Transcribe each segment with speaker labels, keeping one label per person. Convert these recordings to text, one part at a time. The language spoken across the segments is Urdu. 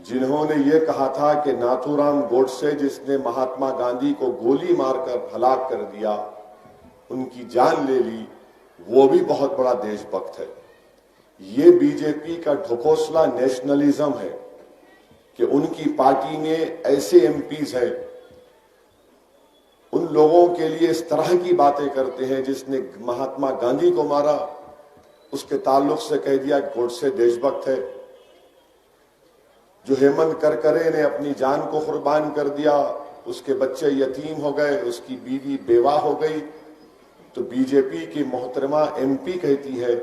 Speaker 1: جنہوں نے یہ کہا تھا کہ ناتھورام گوڈسے جس نے مہاتما گاندھی کو گولی مار کر ہلاک کر دیا، ان کی جان لے لی، وہ بھی بہت بڑا دیش بھکت ہے۔ یہ بی جے پی کا ڈھکوسلا نیشنلزم ہے کہ ان کی پارٹی میں ایسے ایم پیز ہیں، ان لوگوں کے لیے اس طرح کی باتیں کرتے ہیں جس نے مہاتما گاندھی کو مارا، اس کے تعلق سے کہہ دیا کہ گوڈسے دیش بھکت ہے۔ جو ہیمنت کرکرے نے اپنی جان کو قربان کر دیا، اس کے بچے یتیم ہو گئے، اس کی بیوی بیوہ ہو گئی، تو بی جے پی کی محترمہ ایم پی کہتی ہے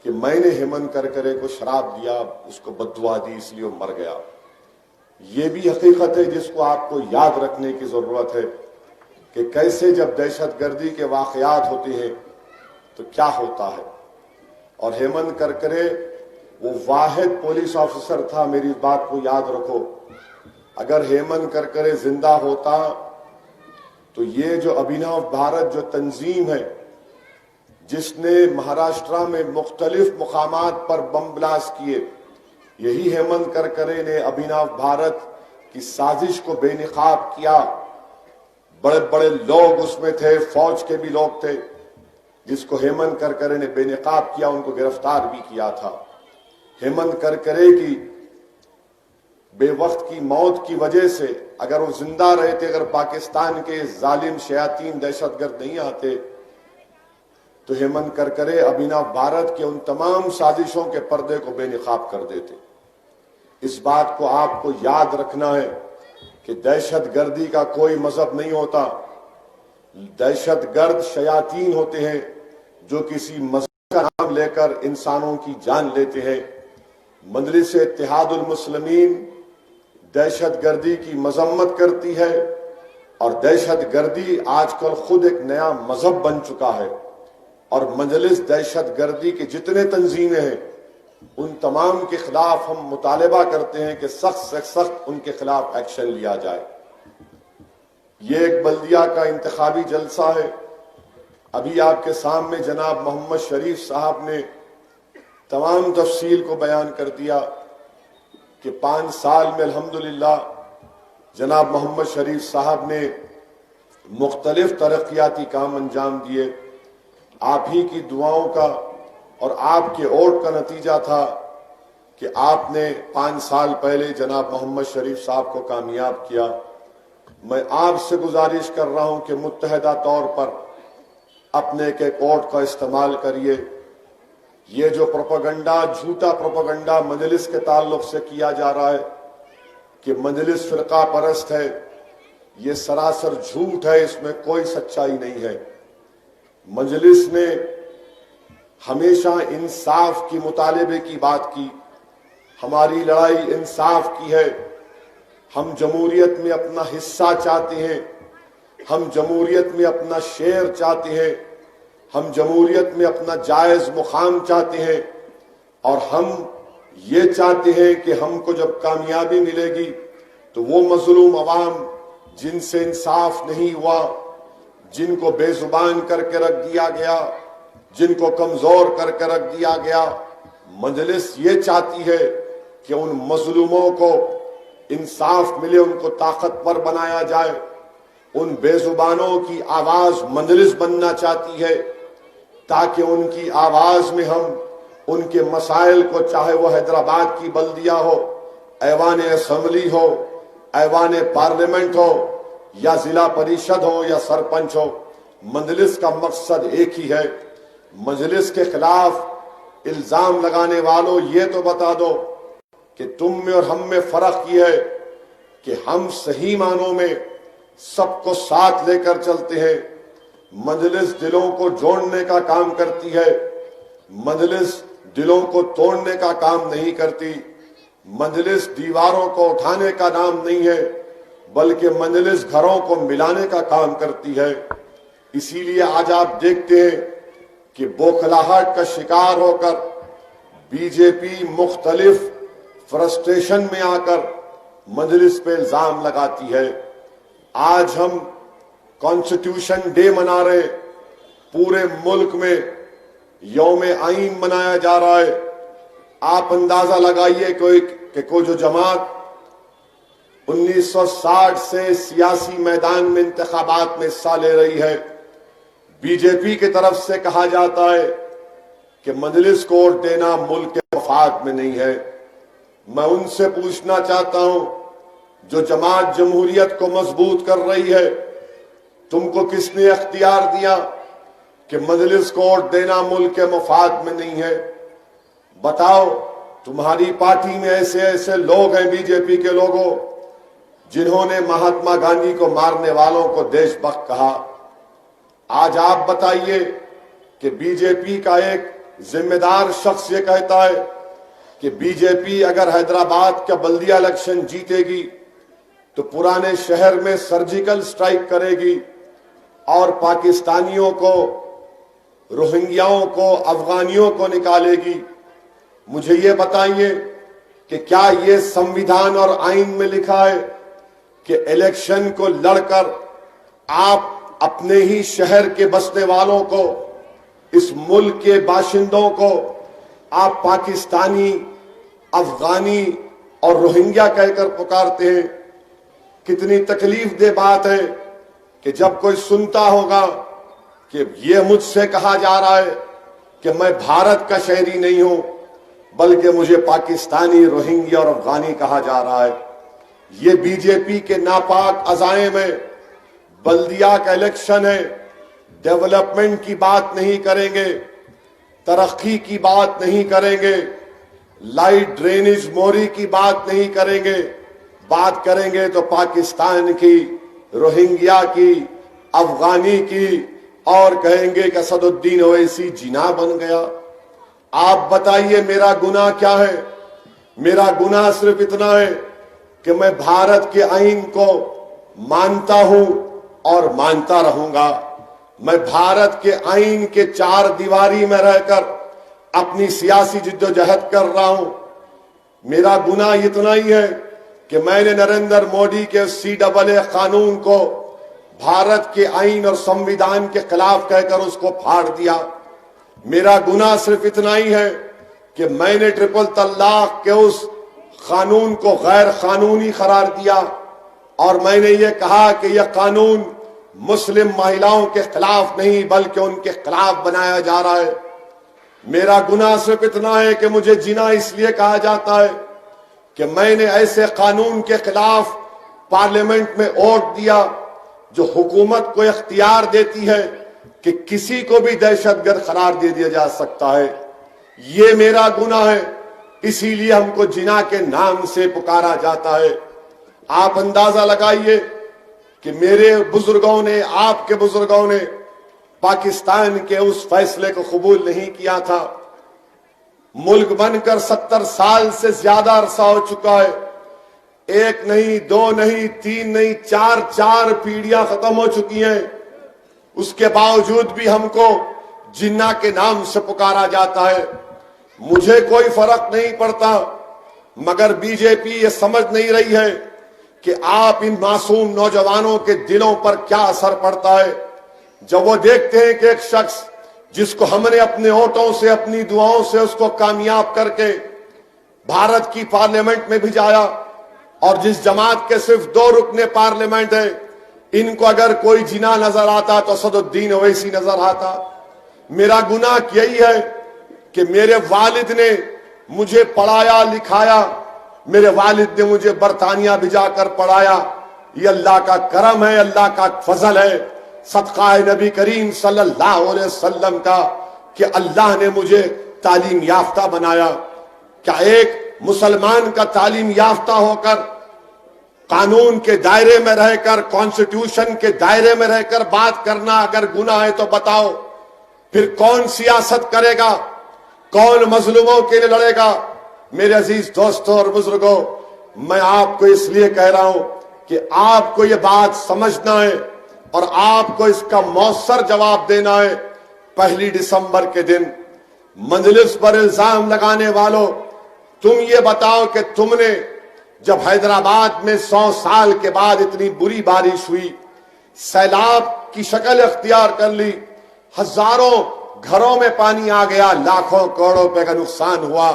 Speaker 1: کہ میں نے ہیمنت کرکرے کو شراب دیا، اس کو بددعا دی، اس لیے وہ مر گیا۔ یہ بھی حقیقت ہے جس کو آپ کو یاد رکھنے کی ضرورت ہے کہ کیسے جب دہشت گردی کے واقعات ہوتے ہیں تو کیا ہوتا ہے۔ اور ہیمنت کرکرے وہ واحد پولیس آفیسر تھا، میری اس بات کو یاد رکھو۔ اگر ہیمنت کرکرے زندہ ہوتا تو یہ جو ابھینو بھارت جو تنظیم ہے جس نے مہاراشٹرا میں مختلف مقامات پر بم بلاسٹ کیے، یہی ہیمنت کرکرے نے ابھینو بھارت کی سازش کو بے نقاب کیا۔ بڑے بڑے لوگ اس میں تھے، فوج کے بھی لوگ تھے، جس کو ہیمنت کرکرے نے بے نقاب کیا، ان کو گرفتار بھی کیا تھا۔ ہیمنت کرکرے کی بے وقت کی موت کی وجہ سے اگر وہ زندہ رہتے، اگر پاکستان کے ظالم شیاطین دہشت گرد نہیں آتے تو ہیمنت کرکرے ابھینو بھارت کے ان تمام سازشوں کے پردے کو بے نقاب کر دیتے۔ اس بات کو آپ کو یاد رکھنا ہے کہ دہشت گردی کا کوئی مذہب نہیں ہوتا۔ دہشت گرد شیاطین ہوتے ہیں جو کسی مذہب کا نام لے کر انسانوں کی جان لیتے ہیں۔ مجلس اتحاد المسلمین دہشت گردی کی مذمت کرتی ہے، اور دہشت گردی آج کل خود ایک نیا مذہب بن چکا ہے، اور مجلس دہشت گردی کے جتنے تنظیمیں ہیں ان تمام کے خلاف ہم مطالبہ کرتے ہیں کہ سخت سے سخت ان کے خلاف ایکشن لیا جائے۔ یہ ایک بلدیہ کا انتخابی جلسہ ہے۔ ابھی آپ کے سامنے جناب محمد شریف صاحب نے تمام تفصیل کو بیان کر دیا کہ 5 سال میں الحمدللہ جناب محمد شریف صاحب نے مختلف ترقیاتی کام انجام دیے۔ آپ ہی کی دعاؤں کا اور آپ کے ووٹ کا نتیجہ تھا کہ آپ نے 5 سال پہلے جناب محمد شریف صاحب کو کامیاب کیا۔ میں آپ سے گزارش کر رہا ہوں کہ متحدہ طور پر اپنے ایک ایک ووٹ کا استعمال کریے۔ یہ جو پروپیگنڈا، جھوٹا پروپیگنڈا مجلس کے تعلق سے کیا جا رہا ہے کہ مجلس فرقہ پرست ہے، یہ سراسر جھوٹ ہے، اس میں کوئی سچائی نہیں ہے۔ مجلس نے ہمیشہ انصاف کی مطالبے کی بات کی۔ ہماری لڑائی انصاف کی ہے۔ ہم جمہوریت میں اپنا حصہ چاہتے ہیں، ہم جمہوریت میں اپنا شیئر چاہتے ہیں، ہم جمہوریت میں اپنا جائز مقام چاہتے ہیں، اور ہم یہ چاہتے ہیں کہ ہم کو جب کامیابی ملے گی تو وہ مظلوم عوام جن سے انصاف نہیں ہوا، جن کو بے زبان کر کے رکھ دیا گیا، جن کو کمزور کر کے رکھ دیا گیا، مجلس یہ چاہتی ہے کہ ان مظلوموں کو انصاف ملے، ان کو طاقتور بنایا جائے۔ ان بے زبانوں کی آواز مجلس بننا چاہتی ہے تاکہ ان کی آواز میں ہم ان کے مسائل کو، چاہے وہ حیدرآباد کی بلدیہ ہو، ایوان اسمبلی ہو، ایوان پارلیمنٹ ہو، یا ضلع پریشد ہو، یا سرپنچ ہو، مجلس کا مقصد ایک ہی ہے۔ مجلس کے خلاف الزام لگانے والوں یہ تو بتا دو کہ تم میں اور ہم میں فرق یہ ہے کہ ہم صحیح معنوں میں سب کو ساتھ لے کر چلتے ہیں۔ مجلس دلوں کو جوڑنے کا کام کرتی ہے، مجلس دلوں کو توڑنے کا کام نہیں کرتی۔ مجلس دیواروں کو اٹھانے کا نام نہیں ہے، بلکہ مجلس گھروں کو ملانے کا کام کرتی ہے۔ اسی لیے آج آپ دیکھتے ہیں کہ بوکھلاہٹ کا شکار ہو کر بی جے پی مختلف فرسٹریشن میں آ کر مجلس پہ الزام لگاتی ہے۔ آج ہم کانسٹیٹیوشن ڈے منا رہے، پورے ملک میں یوم آئین منایا جا رہا ہے۔ آپ اندازہ لگائیے کہ کہ کوئی جو جماعت 1960 سے سیاسی میدان میں انتخابات میں حصہ لے رہی ہے، بی جے پی کی طرف سے کہا جاتا ہے کہ مجلس کو ووٹ دینا ملک کے مفاد میں نہیں ہے۔ میں ان سے پوچھنا چاہتا ہوں جو جماعت جمہوریت کو مضبوط کر رہی ہے، تم کو کس نے اختیار دیا کہ مجلس کو ووٹ دینا ملک کے مفاد میں نہیں ہے؟ بتاؤ، تمہاری پارٹی میں ایسے ایسے لوگ ہیں بی جے پی کے لوگوں جنہوں نے مہاتما گاندھی کو مارنے والوں کو دیش بھکت کہا۔ آج آپ بتائیے کہ بی جے پی کا ایک ذمہ دار شخص یہ کہتا ہے کہ بی جے پی اگر حیدرآباد کا بلدیہ الیکشن جیتے گی تو پرانے شہر میں سرجیکل سٹرائک کرے گی اور پاکستانیوں کو، روہنگیاؤں کو، افغانیوں کو نکالے گی۔ مجھے یہ بتائیے کہ کیا یہ سمویدھان اور آئین میں لکھا ہے کہ الیکشن کو لڑ کر آپ اپنے ہی شہر کے بسنے والوں کو، اس ملک کے باشندوں کو آپ پاکستانی، افغانی اور روہنگیا کہہ کر پکارتے ہیں؟ کتنی تکلیف دہ بات ہے کہ جب کوئی سنتا ہوگا کہ یہ مجھ سے کہا جا رہا ہے کہ میں بھارت کا شہری نہیں ہوں بلکہ مجھے پاکستانی، روہنگیا اور افغانی کہا جا رہا ہے۔ یہ بی جے پی کے ناپاک عزائم ہے۔ بلدیہ کا الیکشن ہے، ڈیولپمنٹ کی بات نہیں کریں گے، ترقی کی بات نہیں کریں گے، لائٹ ڈرینیج موری کی بات نہیں کریں گے، بات کریں گے تو پاکستان کی، روہنگیا کی، افغانی کی، اور کہیں گے کہ اسد الدین اویسی جناح بن گیا۔ آپ بتائیے میرا گناہ کیا ہے؟ میرا گناہ صرف اتنا ہے کہ میں بھارت کے آئین کو مانتا ہوں اور مانتا رہوں گا۔ میں بھارت کے آئین کے چار دیواری میں رہ کر اپنی سیاسی جدوجہد کر رہا ہوں۔ میرا گناہ اتنا ہی ہے کہ میں نے نریندر مودی کے CAA قانون کو بھارت کے آئین اور سمویدھان کے خلاف کہہ کر اس کو پھاڑ دیا۔ میرا گناہ صرف اتنا ہی ہے کہ میں نے ٹرپل طلاق کے اس قانون کو غیر قانونی قرار دیا اور میں نے یہ کہا کہ یہ قانون مسلم مہیلاؤں کے خلاف نہیں بلکہ ان کے خلاف بنایا جا رہا ہے۔ میرا گناہ صرف اتنا ہے کہ مجھے جناح اس لیے کہا جاتا ہے کہ میں نے ایسے قانون کے خلاف پارلیمنٹ میں ووٹ دیا جو حکومت کو اختیار دیتی ہے کہ کسی کو بھی دہشت گرد قرار دے دیا جا سکتا ہے۔ یہ میرا گناہ ہے، اسی لیے ہم کو جناح کے نام سے پکارا جاتا ہے۔ آپ اندازہ لگائیے کہ میرے بزرگوں نے، آپ کے بزرگوں نے پاکستان کے اس فیصلے کو قبول نہیں کیا تھا۔ ملک بن کر 70 سال سے زیادہ عرصہ ہو چکا ہے۔ ایک نہیں، دو نہیں، تین نہیں، چار پیڑھیاں ختم ہو چکی ہیں۔ اس کے باوجود بھی ہم کو جناح کے نام سے پکارا جاتا ہے۔ مجھے کوئی فرق نہیں پڑتا، مگر بی جے پی یہ سمجھ نہیں رہی ہے کہ آپ ان معصوم نوجوانوں کے دلوں پر کیا اثر پڑتا ہے جب وہ دیکھتے ہیں کہ ایک شخص جس کو ہم نے اپنے ووٹوں سے، اپنی دعاؤں سے اس کو کامیاب کر کے بھارت کی پارلیمنٹ میں بھجایا، اور جس جماعت کے صرف 2 رکن پارلیمنٹ ہیں، ان کو اگر کوئی جناح نظر آتا تو اسد الدین اویسی نظر آتا۔ میرا گناہ یہی ہے کہ میرے والد نے مجھے پڑھایا لکھایا، میرے والد نے مجھے برطانیہ بھجا کر پڑھایا۔ یہ اللہ کا کرم ہے، اللہ کا فضل ہے، صدقہ نبی کریم صلی اللہ علیہ وسلم کا کہ اللہ نے مجھے تعلیم یافتہ بنایا۔ کیا ایک مسلمان کا تعلیم یافتہ ہو کر، قانون کے دائرے میں رہ کر، کانسٹیٹیوشن کے دائرے میں رہ کر بات کرنا اگر گناہ ہے تو بتاؤ پھر کون سیاست کرے گا؟ کون مظلوموں کے لیے لڑے گا؟ میرے عزیز دوستوں اور بزرگوں، میں آپ کو اس لیے کہہ رہا ہوں کہ آپ کو یہ بات سمجھنا ہے اور آپ کو اس کا مؤثر جواب دینا ہے۔ 1 دسمبر کے دن مجلس پر الزام لگانے والوں، تم یہ بتاؤ کہ تم نے جب حیدرآباد میں 100 سال کے بعد اتنی بری بارش ہوئی، سیلاب کی شکل اختیار کر لی، ہزاروں گھروں میں پانی آ گیا، لاکھوں کروڑوں روپے کا نقصان ہوا،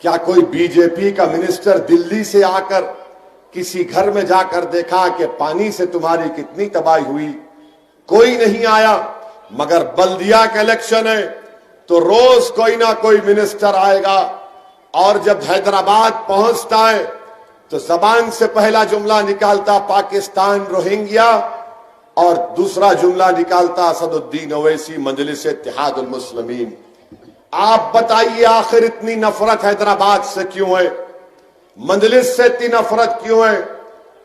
Speaker 1: کیا کوئی بی جے پی کا منسٹر دلی سے آ کر کسی گھر میں جا کر دیکھا کہ پانی سے تمہاری کتنی تباہی ہوئی؟ کوئی نہیں آیا۔ مگر بلدیہ کا الیکشن ہے تو روز کوئی نہ کوئی منسٹر آئے گا، اور جب حیدرآباد پہنچتا ہے تو زبان سے پہلا جملہ نکالتا پاکستان روہنگیا، اور دوسرا جملہ نکالتا اسد الدین اویسی مجلس اتحاد المسلمین۔ آپ بتائیے آخر اتنی نفرت حیدرآباد سے کیوں ہے؟ مجلس سے اتنی نفرت کیوں ہے؟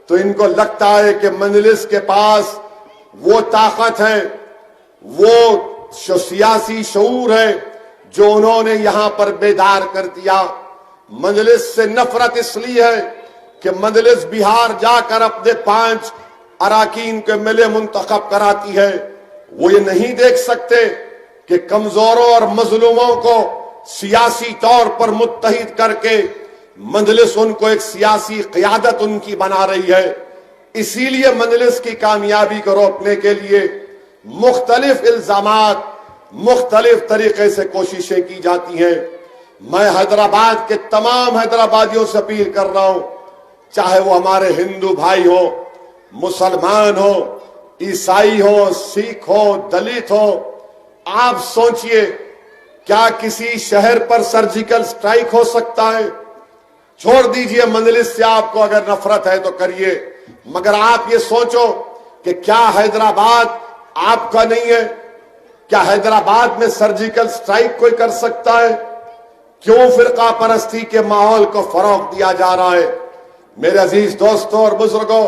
Speaker 1: تو ان کو لگتا ہے کہ مجلس کے پاس وہ طاقت ہے، وہ سیاسی شعور ہے جو انہوں نے یہاں پر بیدار کر دیا۔ مجلس سے نفرت اس لیے ہے کہ مجلس بہار جا کر اپنے 5 اراکین کے ملے منتخب کراتی ہے۔ وہ یہ نہیں دیکھ سکتے کہ کمزوروں اور مظلوموں کو سیاسی طور پر متحد کر کے مجلس ان کو ایک سیاسی قیادت ان کی بنا رہی ہے۔ اسی لیے مجلس کی کامیابی کو روکنے کے لیے مختلف الزامات، مختلف طریقے سے کوششیں کی جاتی ہیں۔ میں حیدرآباد کے تمام حیدرآبادیوں سے اپیل کر رہا ہوں، چاہے وہ ہمارے ہندو بھائی ہو، مسلمان ہو، عیسائی ہو، سکھ ہو، دلت ہو، آپ سوچئے کیا کسی شہر پر سرجیکل سٹرائک ہو سکتا ہے؟ چھوڑ دیجئے مجلس سے آپ کو اگر نفرت ہے تو کریے، مگر آپ یہ سوچو کہ کیا حیدرآباد آپ کا نہیں ہے؟ کیا حیدرآباد میں سرجیکل سٹرائک کوئی کر سکتا ہے؟ کیوں فرقہ پرستی کے ماحول کو فروغ دیا جا رہا ہے؟ میرے عزیز دوستوں اور بزرگوں،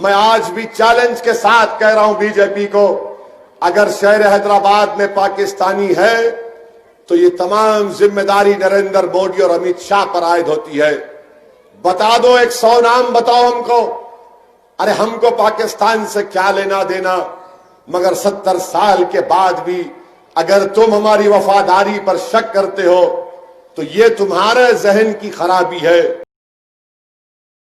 Speaker 1: میں آج بھی چیلنج کے ساتھ کہہ رہا ہوں بی جے پی کو، اگر شہر حیدرآباد میں پاکستانی ہے تو یہ تمام ذمہ داری نریندر مودی اور امیت شاہ پر عائد ہوتی ہے۔ بتا دو، 100 نام بتاؤ ہم کو۔ ارے ہم کو پاکستان سے کیا لینا دینا، مگر 70 سال کے بعد بھی اگر تم ہماری وفاداری پر شک کرتے ہو تو یہ تمہارے ذہن کی خرابی ہے۔